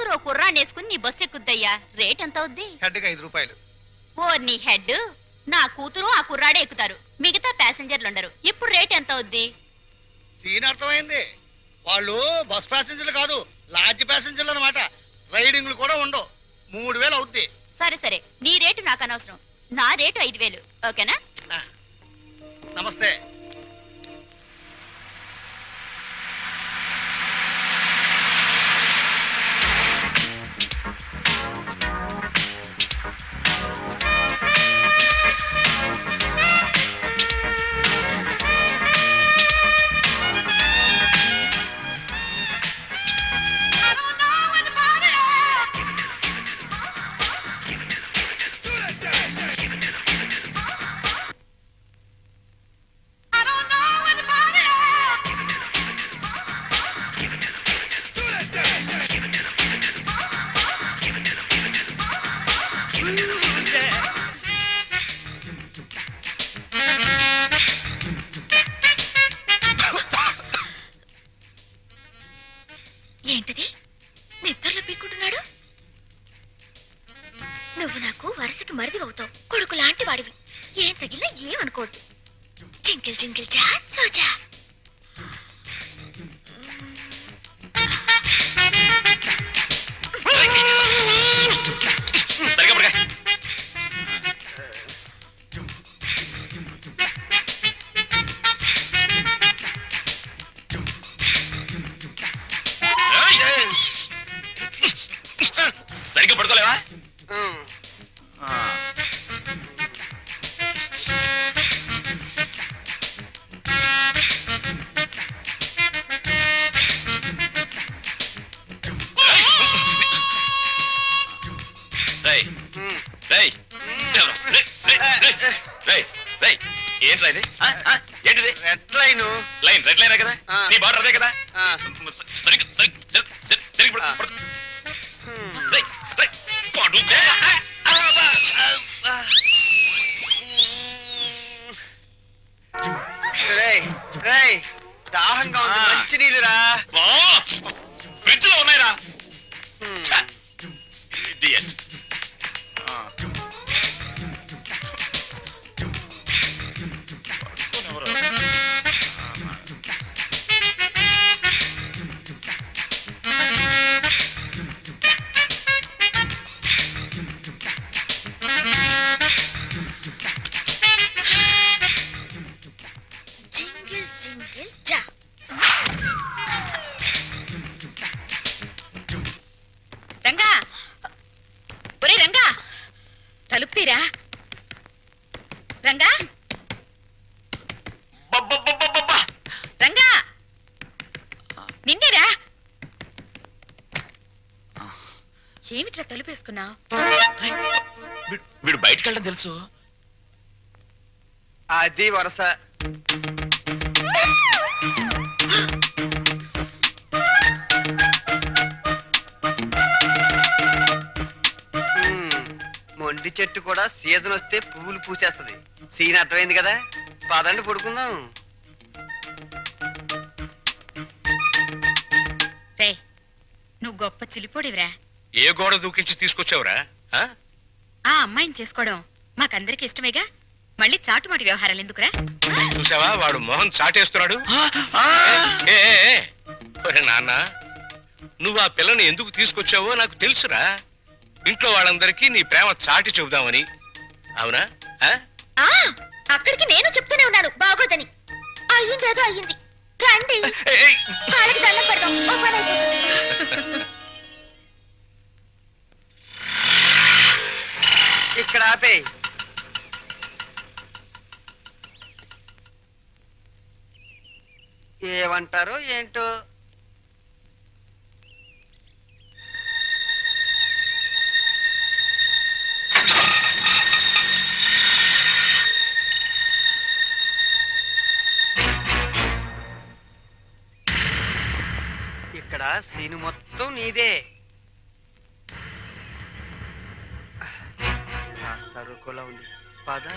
కూతురు ఓ కుర్రాన్ని వేసుకుని నీ బస్సు ఎక్కుద్దయ్యా. రేట్ ఎంత అవుద్ది? హెడ్కి 5 రూపాయలు. ఓ నీ హెడ్, నా కూతురు ఆ కుర్రాడే ఎక్కుతారు, మిగతా ప్యాసింజర్లు ఉండరు. ఇప్పుడు రేట్ ఎంత అవుద్ది? సీన్ అర్థమైంది. వాళ్ళు బస్ ప్యాసింజర్లు కాదు, లాడ్జ్ ప్యాసింజర్లు అనమాట. రైడింగ్లు కూడా ఉండవు. 3000 అవుద్ది. సరే సరే, నీ రేటు నాకు అనవసరం. నా రేటు 5000. ఓకేనా? నమస్తే. ఏంటిది? నిద్రలో పీక్కుంటున్నాడు. నువ్వు నాకు వరుసకి మరిది అవుతావు, కొడుకు లాంటి వాడివి. ఏం తగిలినా ఏమనుకోవద్దు. జింకిల్ జింకిల్ జా సోజా. సరిగ్గా పడుకోలేవా? ఏంట్రా ఇది? ఏంటిది? Red line. Line red line కదా? నీ బార్డర్ అదే కదా? దాహంగా ఉంది, మంచి నీళ్ళురా. ఫ్రిడ్జ్ లో ఉన్నాయిరా. జింగిల్ జింగిల్ జా. రంగా, ఒరే రంగా, తలుపు తీరా. రంగా, రంగా, నిన్నేరా. ఏమిట్రా తలుపేసుకున్నావు? వీడు బయటకు వెళ్ళడం తెలుసు. అది వరస. మొండి చెట్టు కూడా సీజన్ వస్తే పువ్వులు పూసేస్తుంది. సీన్ అర్థమైంది కదా? పదండి పడుకుందాం. రే, నువ్వు గొప్ప చిలిపోడివిరా. ఏ గోడ దూకించి తీసుకొచ్చావురా? ఆ అమ్మాయిని చేసుకోవడం మాకందరికి ఇష్టమేగా. మళ్ళీ చాటుమాటి వ్యవహారాలు ఎందుకురా? చూసావా, వాడు మొహం చాటేస్తున్నాడు. నాన్న, నువ్వు ఆ పిల్లని ఎందుకు తీసుకొచ్చావో నాకు తెలుసురా. ఇంట్లో వాళ్ళందరికీ నీ ప్రేమ చాటి చెబుదామని. అవునా? అక్కడికి నేను చెప్తూనే ఉన్నాను బాగోదని. అయ్యిందేదో అయ్యింది. రండి, కాళ్ళకి దండం పెడదాం. ఓ పని అయిపోతుంది. ఇక్కడ ఆపే. ఏమంటారో ఏంటో. ఇక్కడ సీను మొత్తం నీదే. కాస్త రుకోలా ఉంది. పద.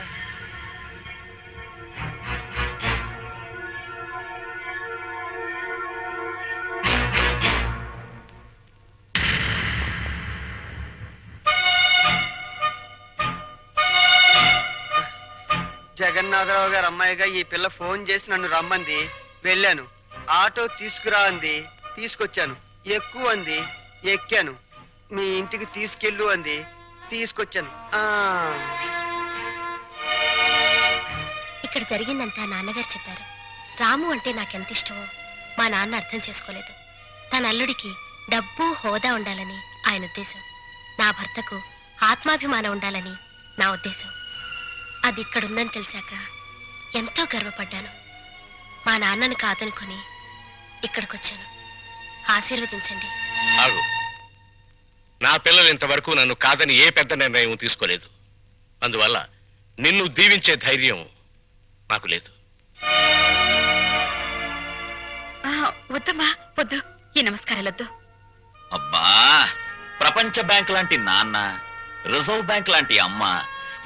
జగన్నాథరావు గారు అమ్మాయిగా ఈ పిల్ల ఫోన్ చేసి నన్ను రమ్మంది. వెళ్ళాను. ఆటో తీసుకురా అంది, తీసుకొచ్చాను. ఎక్కువ అంది, ఎక్కాను. మీ ఇంటికి తీసుకెళ్ళు అంది, తీసుకొచ్చాను. ఇక్కడ జరిగిందంతా నాన్నగారు చెప్పారు. రాము అంటే నాకెంత ఇష్టమో మా నాన్న అర్థం చేసుకోలేదు. తన అల్లుడికి డబ్బు హోదా ఉండాలని ఆయన ఉద్దేశం. నా భర్తకు ఆత్మాభిమానం ఉండాలని నా ఉద్దేశం. అది ఇక్కడుందని తెలిసాక ఎంతో గర్వపడ్డాను. మా నాన్నను కాదనుకుని ఇక్కడికొచ్చాను. ఆశీర్వదించండి. ఆగు. నా పిల్లలు ఇంతవరకు నన్ను కాదని ఏ పెద్ద నిర్ణయం తీసుకోలేదు. అందువల్ల నిన్ను దీవించే ధైర్యం నాకు లేదు. వద్దమ్మా, వద్దు. ఈ నమస్కారాలొద్దు. అబ్బా, ప్రపంచ బ్యాంక్ లాంటి నాన్న, రిజర్వ్ బ్యాంక్ లాంటి అమ్మ,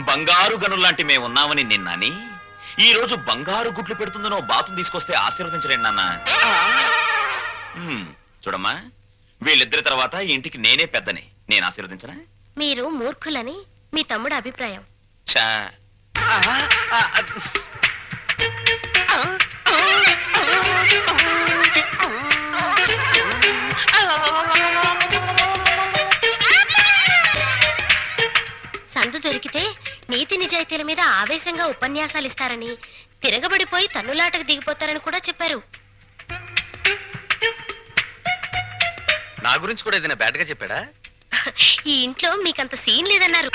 బంగారు గనుల్లాంటి మేమున్నామని నిన్నని ఈ రోజు బంగారు గుడ్లు పెడుతుందనో బాతును తీసుకొస్తే ఆశీర్వదించలేండి నాన్న. చూడమ్మా, వీళ్ళిద్దరి తర్వాత ఈ ఇంటికి నేనే పెద్దని. నేను ఆశీర్వదించనా? మీరు మూర్ఖులని మీ తమ్ముడు అభిప్రాయం. చా సందు దొరికితే నీతి నిజాయితీల మీద ఆవేశంగా ఉపన్యాసాలు ఇస్తారని, తిరగబడిపోయి తన్నులాటకు దిగిపోతారని కూడా చెప్పారు. నా గురించి కూడా ఏదైనా బ్యాడ్ గా చెప్పాడా? ఈ ఇంట్లో మీకంత సీన్ లేదన్నారు.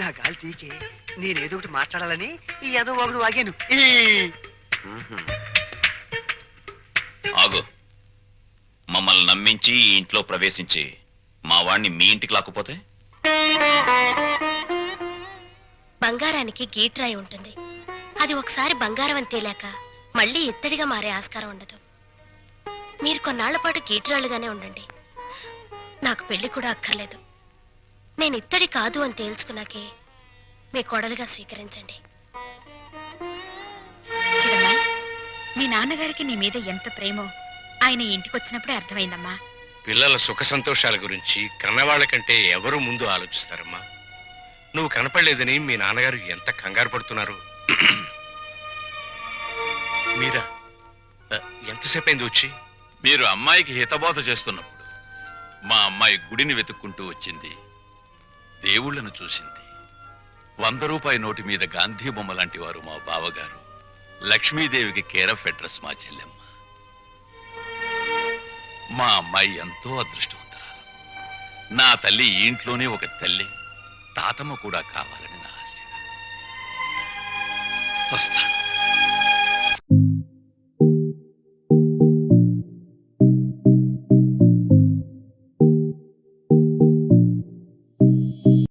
నా గాలి తీకే నేనేదో ఒకటి మాట్లాడాలని ఈ ఏదో ఒకడు వాగాను. ఆగు. మమ్మల్ని నమ్మించి ఈ ఇంట్లో ప్రవేశించి మా వాణ్ణి మీ ఇంటికి లాక్కుపోతే? బంగారానికి గీట్రాయి ఉంటుంది. అది ఒకసారి బంగారం అని తేలాక మళ్ళీ ఇత్తడిగా మారే ఆస్కారం ఉండదు. మీరు కొన్నాళ్ల పాటు గీట్రాళ్ళుగానే ఉండండి. నాకు పెళ్లి కూడా అక్కర్లేదు. నేను ఇత్తడి కాదు అని తేల్చుకున్నాకే మీ కోడలుగా స్వీకరించండి. చూడమ్మాయి, మీ నాన్నగారికి నీ మీద ఎంత ప్రేమో ఆయన ఇంటికొచ్చినప్పుడే అర్థమైందమ్మా. పిల్లల సుఖ సంతోషాల గురించి కన్నవాళ్ల కంటే ఎవరు ముందు ఆలోచిస్తారమ్మా? నువ్వు కనపడలేదని మీ నాన్నగారు ఎంత కంగారు పడుతున్నారు. మీరా ఎంతసేపు అయింది వచ్చి? మీరు అమ్మాయికి హితబోధ చేస్తున్నప్పుడు మా అమ్మాయి గుడిని వెతుక్కుంటూ వచ్చింది, దేవుళ్లను చూసింది. 100 రూపాయి నోటి మీద గాంధీ బొమ్మ లాంటి వారు మా బావగారు. లక్ష్మీదేవికి కేర్ ఆఫ్ అడ్రస్ మా చెల్లెమ్మ. మా అమ్మాయి ఎంతో అదృష్టవంతురాలు. నా తల్లి ఈ ఇంట్లోనే ఒక తల్లి, తాతమ్మ కూడా కావాలని నా ఆశ. వస్తాను.